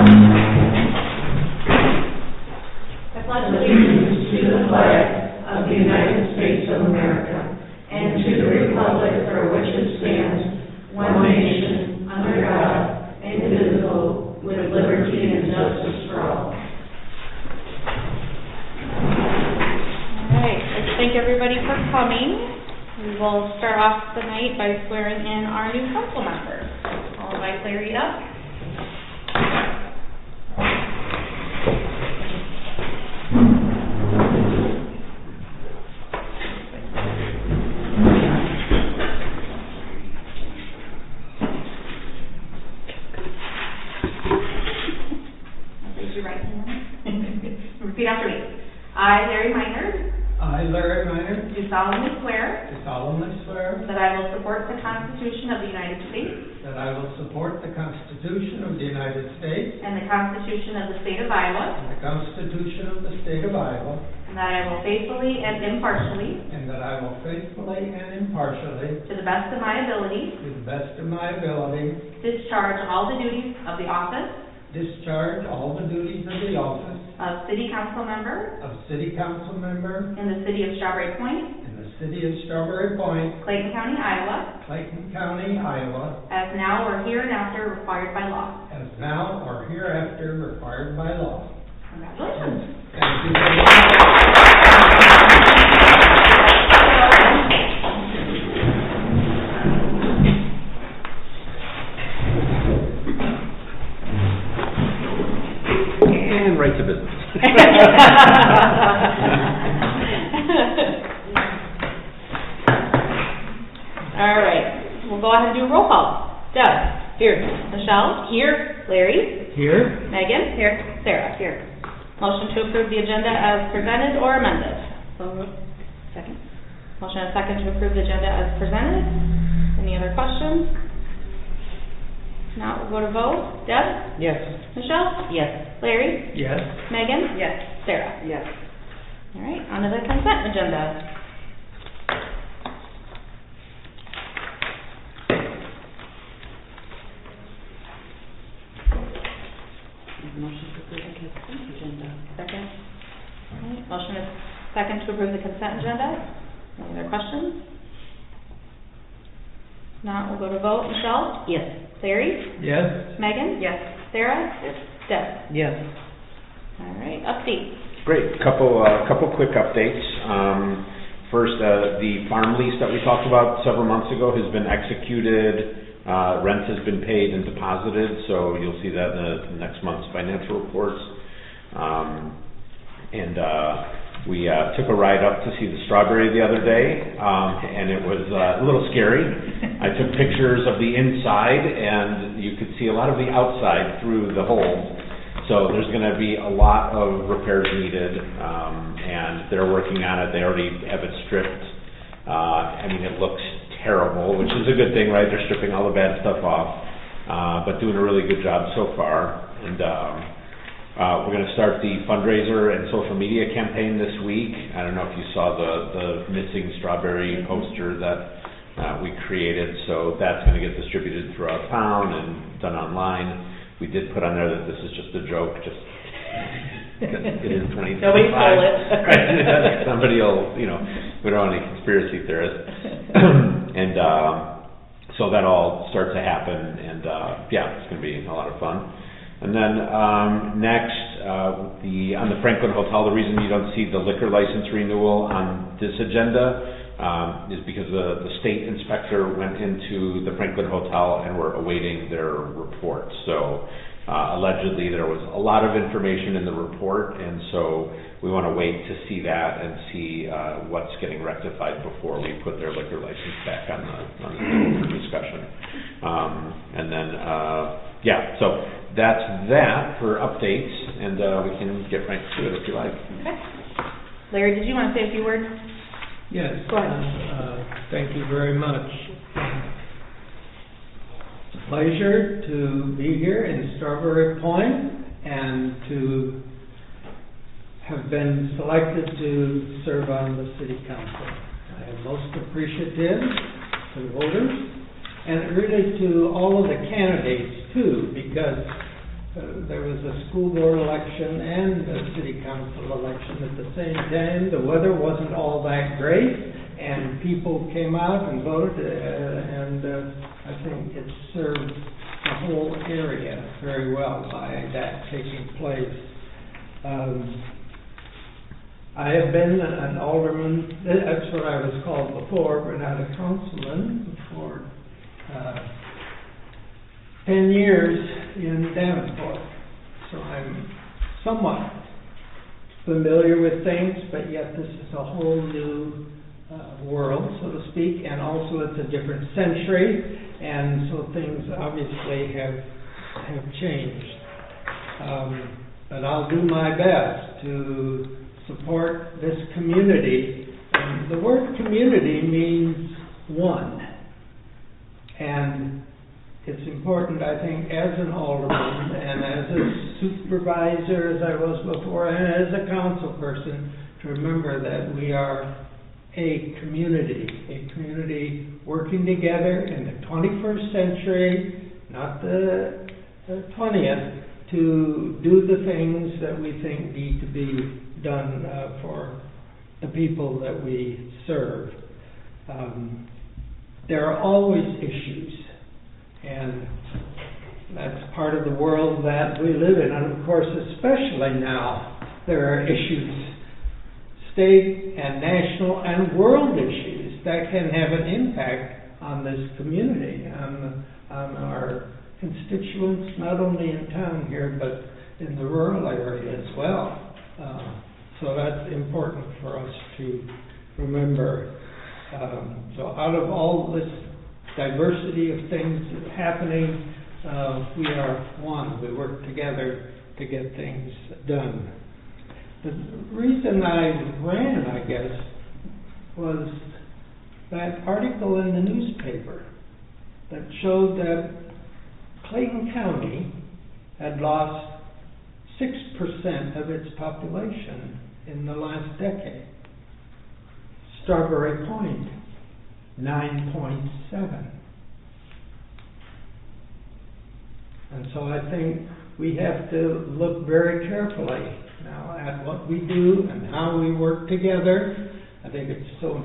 I pledge allegiance to the flag of the United States of America and to the republic for which it stands, one nation, under God, indivisible, with liberty and justice for all. All right, let's thank everybody for coming. We will start off the night by swearing in our new council members. I'll invite Larry up. Raise your right hand. Repeat after me. I, Larry Minor, I, Larry Minor, do solemnly swear do solemnly swear that I will support the Constitution of the United States that I will support the Constitution of the United States and the Constitution of the State of Iowa, and the Constitution of the State of Iowa, and that I will faithfully and impartially, and that I will faithfully and impartially, to the best of my ability, to the best of my ability, discharge all the duties of the office discharge all the duties of the office of City Council Member of City Council Member in the City of Strawberry Point, in the City of Strawberry Point, Clayton County, Iowa, Clayton County, Iowa, as now or hereinafter required by law. as now or hereafter required by law. Congratulations. Thank you very much. And right to business. All right, we'll go ahead and do a roll call. Deb? Here. Michelle? Here. Larry? Here. Megan? Here. Sarah? Here. Motion to approve the agenda as presented or amended? So moved. Second. Motion and second to approve the agenda as presented. Any other questions? Now we'll go to vote. Deb? Yes. Michelle? Yes. Larry? Yes. Megan? Yes. Sarah? Yes. All right, on to the consent agenda. Motion to approve the consent agenda. Second. All right, motion is second to approve the consent agenda. Any other questions? Not, we'll go to vote. Michelle? Yes. Larry? Yes. Megan? Yes. Sarah? Yes. Deb? Yes. All right, update. Great. Couple quick updates. First, the farm lease that we talked about several months ago has been executed. Rent has been paid and deposited, so you'll see that in the next month's financial reports. We took a ride up to see the strawberry the other day, and it was a little scary. I took pictures of the inside, and you could see a lot of the outside through the holes. So there's going to be a lot of repairs needed, and they're working on it. They already have it stripped. I mean, it looks terrible, which is a good thing, right? They're stripping all the bad stuff off, but doing a really good job so far. And we're going to start the fundraiser and social media campaign this week. I don't know if you saw the missing strawberry poster that we created. So that's going to get distributed throughout town and done online. We did put on there that this is just a joke, just it is 2025. Nobody stole it. Right. Somebody will, we don't want any conspiracy theorists. And so that all starts to happen, and it's going to be a lot of fun. And then next, on the Franklin Hotel, the reason you don't see the liquor license renewal on this agenda is because the state inspector went into the Franklin Hotel and we're awaiting their report. So allegedly there was a lot of information in the report, and so we want to wait to see that and see what's getting rectified before we put their liquor license back on the table for discussion. And then so that's that for updates, and we can get right to it if you like. Okay. Larry, did you want to say a few words? Yes. Go ahead. Thank you very much. It's a pleasure to be here in Strawberry Point and to have been selected to serve on the City Council. I am most appreciative to the voters and really to all of the candidates too, because there was a school board election and a city council election at the same time. The weather wasn't all that great, and people came out and voted, and I think it served the whole area very well by that taking place. I have been an alderman, that's what I was called before, but not a councilman for 10 years in Davenport. So I'm somewhat familiar with things, but yet this is a whole new world, so to speak, and also it's a different century, and so things obviously have changed. But I'll do my best to support this community. And the word community means one. And it's important, I think, as an alderman and as a supervisor, as I was before, and as a council person, to remember that we are a community working together in the 21st century, not the 20th, to do the things that we think need to be done for the people that we serve. There are always issues, and that's part of the world that we live in. And of course, especially now, there are issues, state and national and world issues, that can have an impact on this community, on our constituents, not only in town here, but in the rural area as well. So that's important for us to remember. So out of all this diversity of things happening, we are one. We work together to get things done. The reason I ran, I guess, was that article in the newspaper that showed that Clayton County had lost 6% of its population in the last decade. Strawberry Point, 9.7. And so I think we have to look very carefully now at what we do and how we work together. I think it's so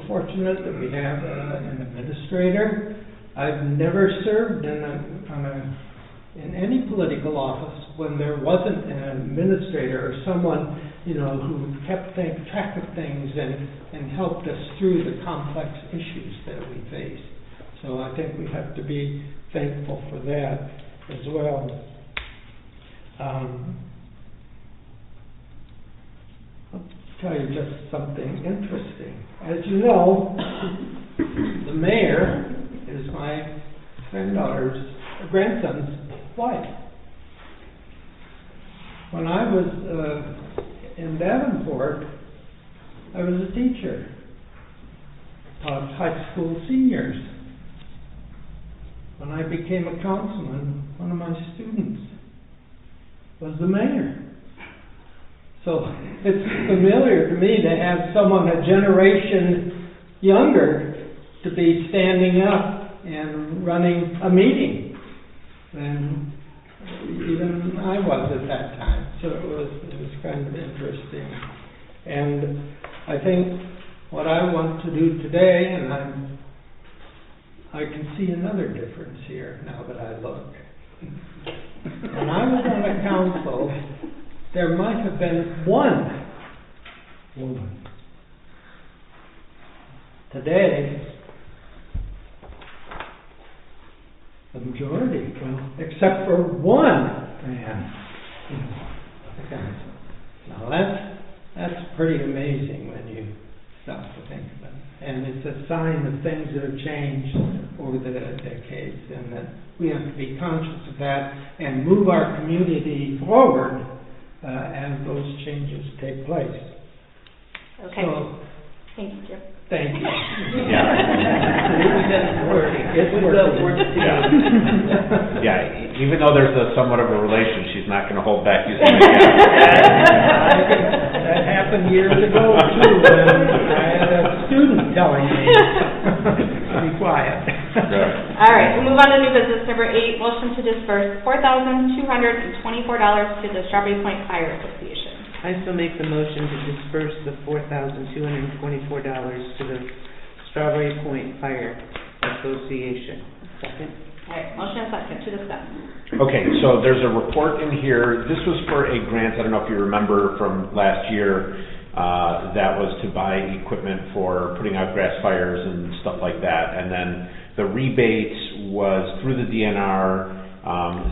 fortunate that we have an administrator. I've never served in any political office when there wasn't an administrator or someone, who kept track of things and helped us through the complex issues that we face. So I think we have to be thankful for that as well. I'll tell you just something interesting. As you know, the mayor is my grandson's wife. When I was in Davenport, I was a teacher, taught high school seniors. When I became a councilman, one of my students was the mayor. So it's familiar to me to have someone a generation younger to be standing up and running a meeting than even I was at that time. So it was kind of interesting. And I think what I want to do today, and I can see another difference here now that I look. When I was on the council, there might have been one woman. Today, the majority, except for one man. Now that's pretty amazing when you stop to think of it. And it's a sign of things that have changed over the decades, and that we have to be conscious of that and move our community forward as those changes take place. Okay. So, thank you, Jim. thank you. Yeah. It's working. Yeah, even though there's somewhat of a relation, she's not going to hold back using it again. That happened years ago too, when I had a student telling me, be quiet. All right, we'll move on to new business number 8, motion to disperse $4,224 to the Strawberry Point Fire Association. I still make the motion to disperse the $4,224 to the Strawberry Point Fire Association. Second. All right, motion and second to discuss. Okay, so there's a report in here. This was for a grant, I don't know if you remember from last year, that was to buy equipment for putting out grass fires and stuff like that. And then the rebate was through the DNR.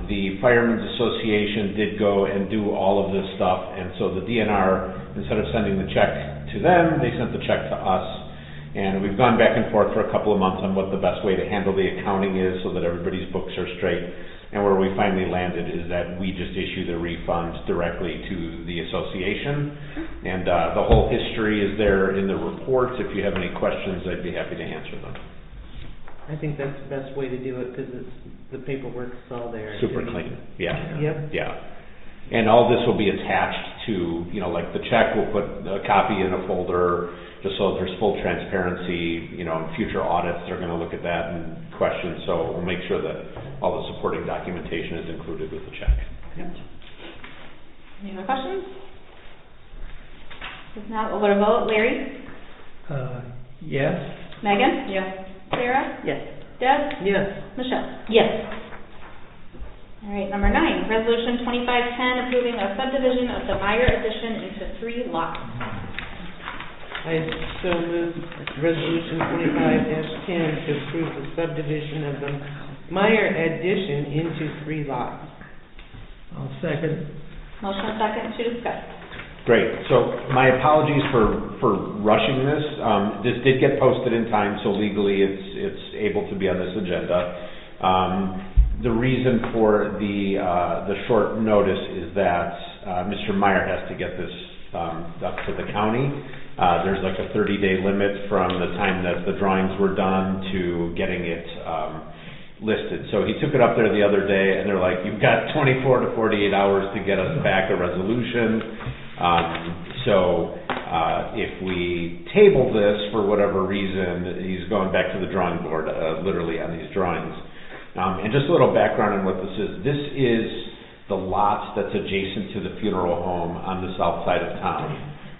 The Firemen's Association did go and do all of this stuff, and so the DNR, instead of sending the check to them, they sent the check to us. And we've gone back and forth for a couple of months on what the best way to handle the accounting is so that everybody's books are straight. And where we finally landed is that we just issue the refund directly to the association. And the whole history is there in the report. If you have any questions, I'd be happy to answer them. I think that's the best way to do it because the paperwork's all there. Super clean, yeah. Yep. Yeah. And all this will be attached to, you know, like the check, we'll put a copy in a folder just so there's full transparency. You know, in future audits, they're going to look at that and question. So we'll make sure that all the supporting documentation is included with the check. Yep. Any other questions? If not, we'll go to vote. Larry? Yes. Megan? Yes. Sarah? Yes. Deb? Yes. Michelle? Yes. All right, number 9, resolution 2510, approving a subdivision of the Meyer addition into 3 lots. I so move resolution 25-10 to approve the subdivision of the Meyer addition into 3 lots. I'll second. Motion and second to discuss. Great. So my apologies for rushing this. This did get posted in time, so legally it's able to be on this agenda. The reason for the short notice is that Mr. Meyer has to get this up to the county. There's like a 30-day limit from the time that the drawings were done to getting it listed. So he took it up there the other day, and they're like, you've got 24 to 48 hours to get us back a resolution. If we table this for whatever reason, he's going back to the drawing board, literally on these drawings. And just a little background on what this is. This is the lot that's adjacent to the funeral home on the south side of town.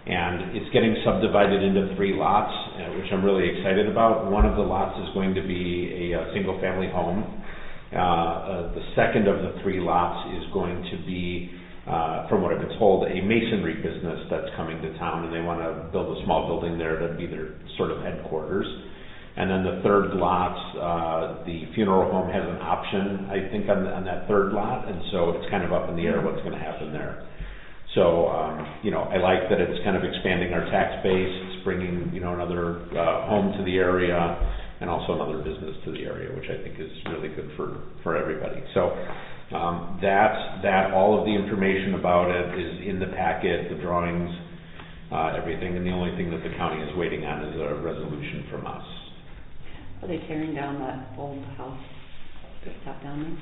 And it's getting subdivided into 3 lots, which I'm really excited about. One of the lots is going to be a single-family home. The second of the 3 lots is going to be, from what I've been told, a masonry business that's coming to town, and they want to build a small building there to be their sort of headquarters. And then the 3rd lot, the funeral home has an option, I think, on that 3rd lot, and so it's kind of up in the air what's going to happen there. So, I like that it's kind of expanding our tax base. It's bringing, another home to the area and also another business to the area, which I think is really good for everybody. So, all of the information about it is in the packet, the drawings, everything, and the only thing that the county is waiting on is a resolution from us. Are they tearing down that old house that's top down there?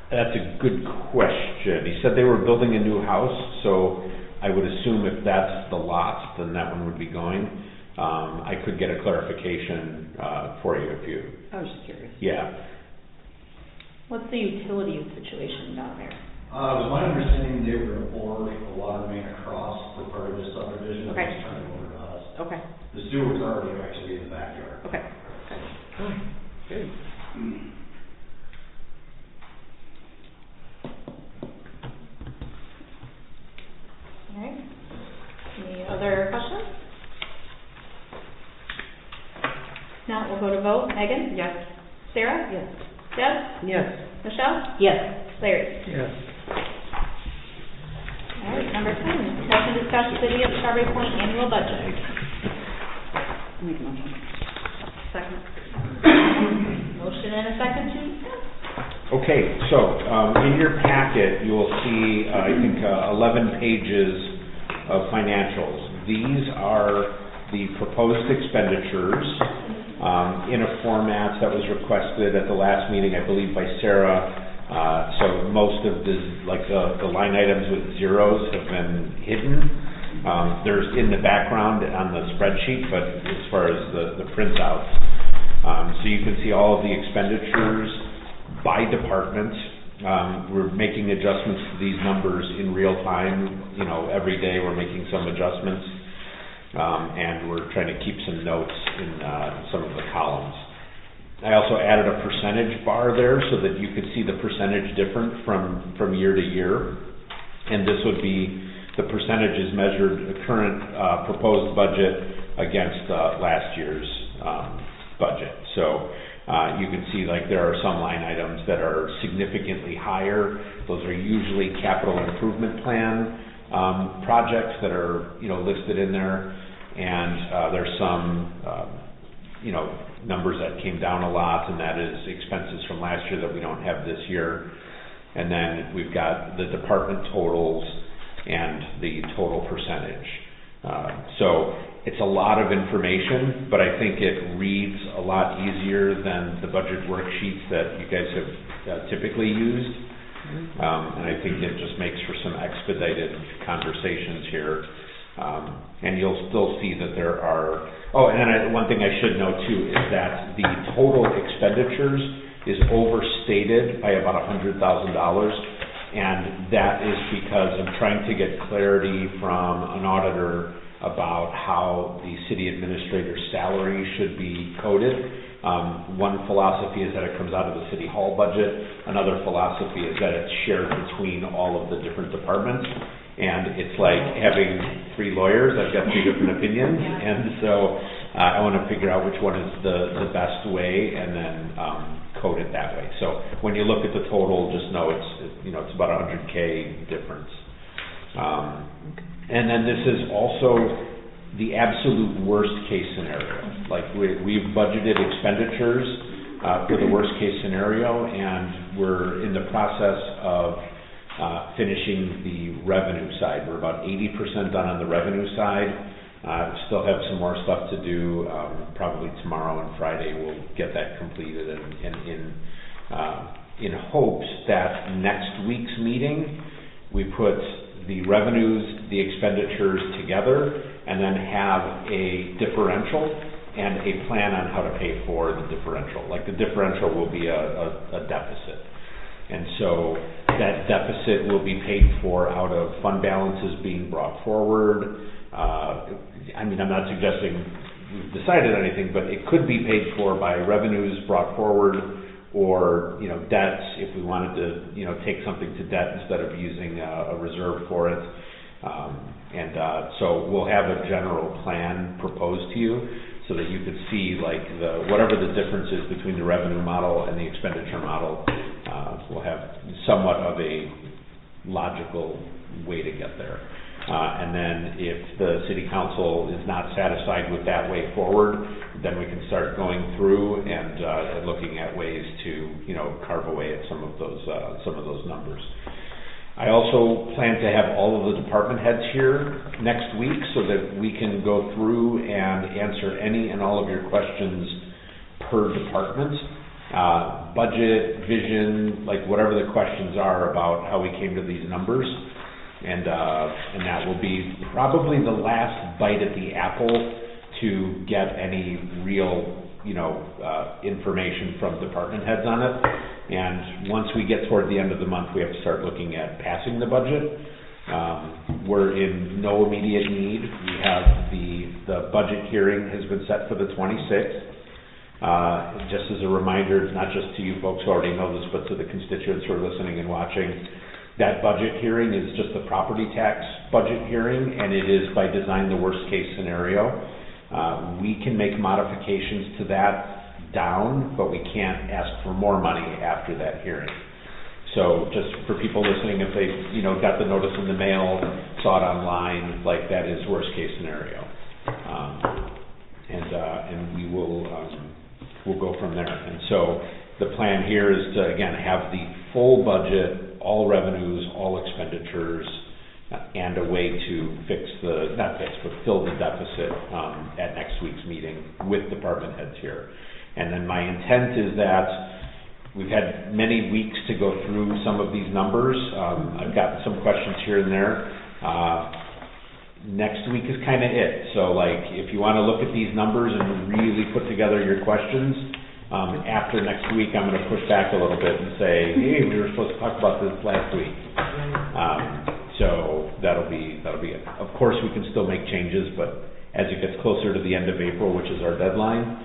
That's a good question. He said they were building a new house, so I would assume if that's the lot, then that one would be going. I could get a clarification for you if you... I was just curious. Yeah. What's the utilities situation down there? It was my understanding they were going to bore a water main across for part of the subdivision and Okay. just turn it over to us. Okay. The sewer's already actually in the backyard. Okay. Good. All right. Any other questions? Now we'll go to vote. Megan? Yes. Sarah? Yes. Deb? Yes. Michelle? Yes. Larry? Yes. All right, number 10, discussion discuss City of Strawberry Point annual budget. Make a motion. Second. Motion and a second to discuss. Okay, so in your packet, you will see, I think, 11 pages of financials. These are the proposed expenditures in a format that was requested at the last meeting, I believe, by Sarah. So most of the line items with zeros have been hidden. There's in the background on the spreadsheet, but as far as the printouts, So you can see all of the expenditures by department. We're making adjustments to these numbers in real time. You know, every day we're making some adjustments, and we're trying to keep some notes in some of the columns. I also added a percentage bar there so that you could see the percentage different from year to year. And this would be the percentages measured the current proposed budget against last year's budget. So you can see like there are some line items that are significantly higher. Those are usually capital improvement plan projects that are, you know, listed in there. And there's some, you know, numbers that came down a lot, and that is expenses from last year that we don't have this year. And then we've got the department totals and the total percentage. So it's a lot of information, but I think it reads a lot easier than the budget worksheets that you guys have typically used. And I think it just makes for some expedited conversations here. And you'll still see that there are, and then one thing I should note too is that the total expenditures is overstated by about $100,000, and that is because I'm trying to get clarity from an auditor about how the city administrator's salary should be coded. One philosophy is that it comes out of the city hall budget. Another philosophy is that it's shared between all of the different departments. And it's like having 3 lawyers. I've got 3 different opinions, and so I want to figure out which one is the best way, and then code it that way. So when you look at the total, just know it's about $100K difference. And then this is also the absolute worst case scenario. Like we've budgeted expenditures for the worst case scenario, and we're in the process of finishing the revenue side. We're about 80% done on the revenue side. Still have some more stuff to do. Probably tomorrow and Friday we'll get that completed, and in hopes that next week's meeting we put the revenues, the expenditures together, and then have a differential and a plan on how to pay for the differential. Like the differential will be a deficit. And so that deficit will be paid for out of fund balances being brought forward. I mean, I'm not suggesting we've decided anything, but it could be paid for by revenues brought forward, or, you know, debts if we wanted to, you know, take something to debt instead of using a reserve for it. So we'll have a general plan proposed to you so that you could see like whatever the difference is between the revenue model and the expenditure model. We'll have somewhat of a logical way to get there. And then if the city council is not satisfied with that way forward, then we can start going through and looking at ways to, you know, carve away at some of those numbers. I also plan to have all of the department heads here next week so that we can go through and answer any and all of your questions per department. Budget, vision, like whatever the questions are about how we came to these numbers. And that will be probably the last bite at the apple to get any real, you know, information from department heads on it. And once we get toward the end of the month, we have to start looking at passing the budget. We're in no immediate need. We have the budget hearing has been set for the 26th. Just as a reminder, not just to you folks who already know this, but to the constituents who are listening and watching, that budget hearing is just the property tax budget hearing, and it is by design the worst case scenario. We can make modifications to that down, but we can't ask for more money after that hearing. So just for people listening, if they, you know, got the notice in the mail, saw it online, like that is worst case scenario. And we will we'll go from there. And so the plan here is to, again, have the full budget, all revenues, all expenditures, and a way to fill the deficit at next week's meeting with department heads here. And then my intent is that we've had many weeks to go through some of these numbers. I've gotten some questions here and there. Next week is kind of it. So like, if you want to look at these numbers and really put together your questions, After next week, I'm gonna push back a little bit and say, hey, we were supposed to talk about this last week. So that'll be it. Of course, we can still make changes, but as it gets closer to the end of April, which is our deadline,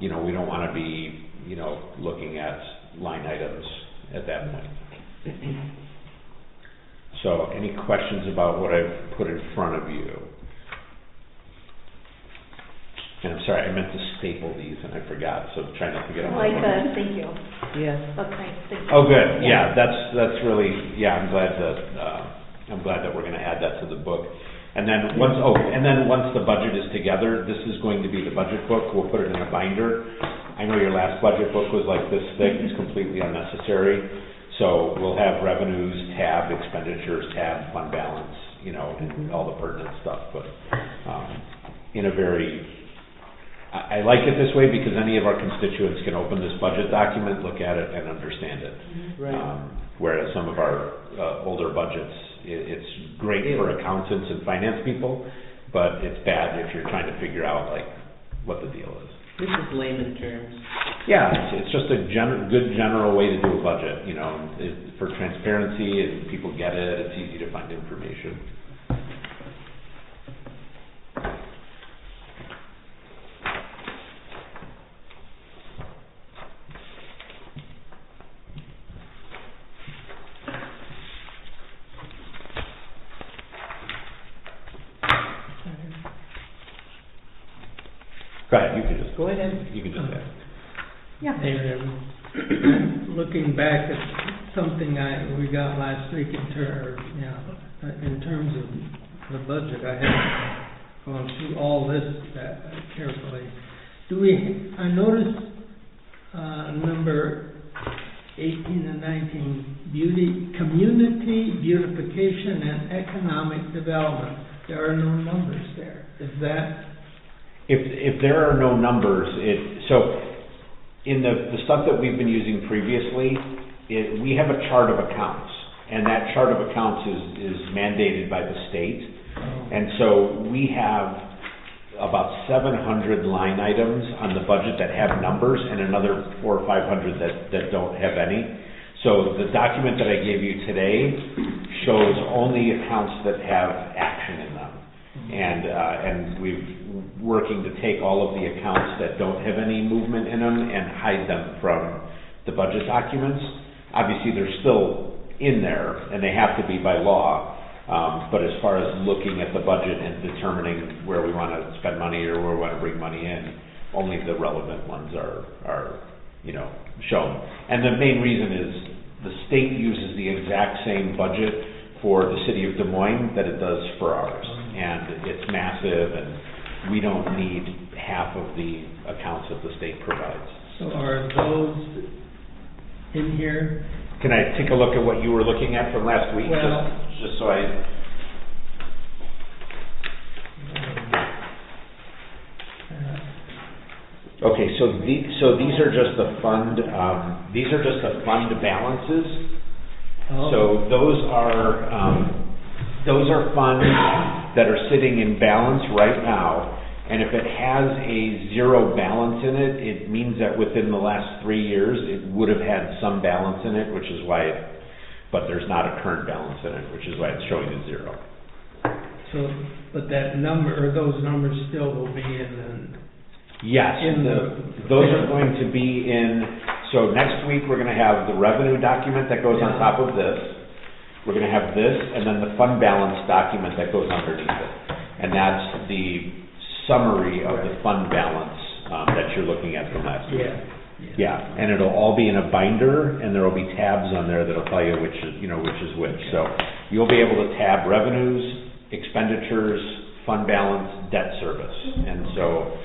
we don't wanna be, looking at line items at that point. So, any questions about what I've put in front of you? And I'm sorry, I meant to staple these and I forgot, so try not to get I them. like that, thank you. Yes. That's nice, thank you. Oh, good, yeah, that's really, I'm glad that we're gonna add that to the book. And then once the budget is together, this is going to be the budget book, we'll put it in a binder. I know your last budget book was like this thick, it's completely unnecessary. So we'll have revenues tab, expenditures tab, fund balance, and all the pertinent stuff, but I like it this way because any of our constituents can open this budget document, look at it, and understand it. Right. Whereas some of our older budgets, it's great for accountants and finance people, but it's bad if you're trying to figure out what the deal is. This is layman terms. Yeah, it's just a good general way to do a budget, for transparency and people get it, it's easy to find information. Go ahead, you can just Go ahead. You can just ask. Looking back at something we got last week in terms of the budget, I haven't gone through all this carefully. I noticed number 18 and 19, community beautification and economic development. There are no numbers there. Is that? If there are no numbers, so in the stuff that we've been using previously, we have a chart of accounts, and that chart of accounts is mandated by the state, and so we have about 700 line items on the budget that have numbers, and another 400 or 500 that don't have any. So the document that I gave you today shows only accounts that have action in them, and we've working to take all of the accounts that don't have any movement in them and hide them from the budget documents. Obviously, they're still in there, and they have to be by law, but as far as looking at the budget and determining where we want to spend money or where we want to bring money in, only the relevant ones are shown. And the main reason is the state uses the exact same budget for the city of Des Moines that it does for ours, and it's massive, and we don't need half of the accounts that the state provides. So are those in here? Can I take a look at what you were looking at from last week? Well, just so I... Okay, so these are just the fund. These are just the fund balances. Oh. So those are funds that are sitting in balance right now, and if it has a zero balance in it, it means that within the last 3 years, it would have had some balance in it, which is why but there's not a current balance in it, which is why it's showing a zero. So, but that number, or those numbers still will be in Yes, those are going to be so next week, we're going to have the revenue document that goes on top of this. We're going to have this, and then the fund balance document that goes underneath it. And that's the summary of the fund balance that you're looking at from last week. Yeah, and it'll all be in a binder, and there will be tabs on there that'll tell you which is which. So you'll be able to tab revenues, expenditures, fund balance, debt service. And so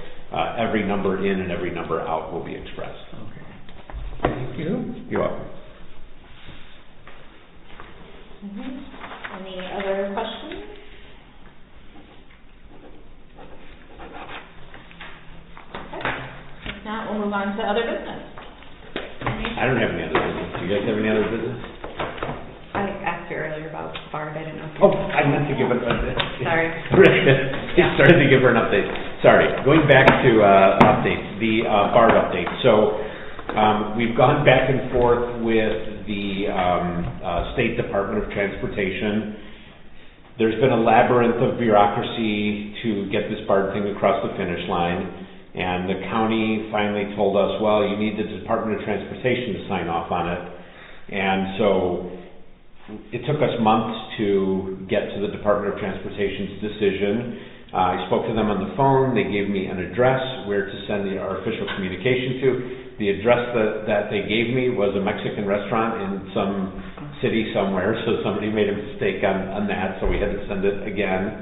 every number in and every number out will be expressed. Okay. Thank you. You're welcome. Any other questions? Okay. If not, we'll move on to other business. I don't have any other business. Do you guys have any other business? I asked you earlier about BART, I didn't know if Oh, I meant to give it a... Sorry. I started to give her an update. Sorry, going back to updates, the BART update. So we've gone back and forth with the State Department of Transportation. There's been a labyrinth of bureaucracy to get this BART thing across the finish line, and the county finally told us, well, you need the Department of Transportation to sign off on it. And so it took us months to get to the Department of Transportation's decision. I spoke to them on the phone. They gave me an address where to send our official communication to. The address that they gave me was a Mexican restaurant in some city somewhere, so somebody made a mistake on that, so we had to send it again.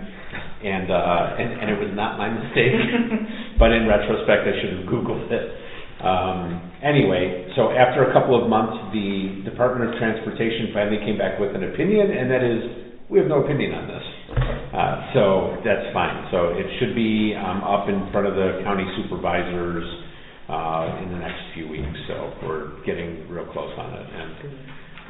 And it was not my mistake, but in retrospect, I should have Googled it. Anyway, so after a couple of months, the Department of Transportation finally came back with an opinion, and that is, we have no opinion on this. So that's fine. So it should be up in front of the county supervisors in the next few weeks. So we're getting real close on it. And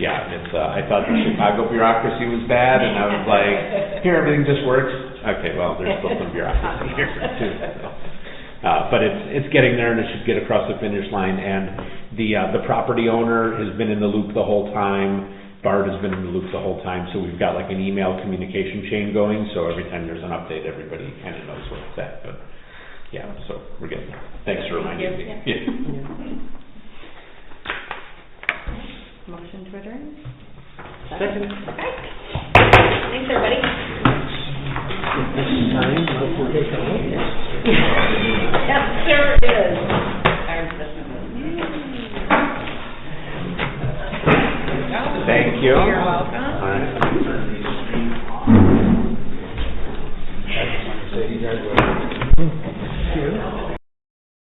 yeah, it's. I thought the Chicago bureaucracy was bad, and I was like, here everything just works. Okay, well there's still some bureaucracy here too. So. But it's getting there, and it should get across the finish line. And the property owner has been in the loop the whole time. BART has been in the loop the whole time, so we've got like an email communication chain going, so every time there's an update, everybody kind of knows where it's at. But yeah, so we're getting there. Thanks for reminding me. Yeah. Motion to adjourn? Second. Okay. Thanks, everybody. Yes, there is. Thank you. You're welcome.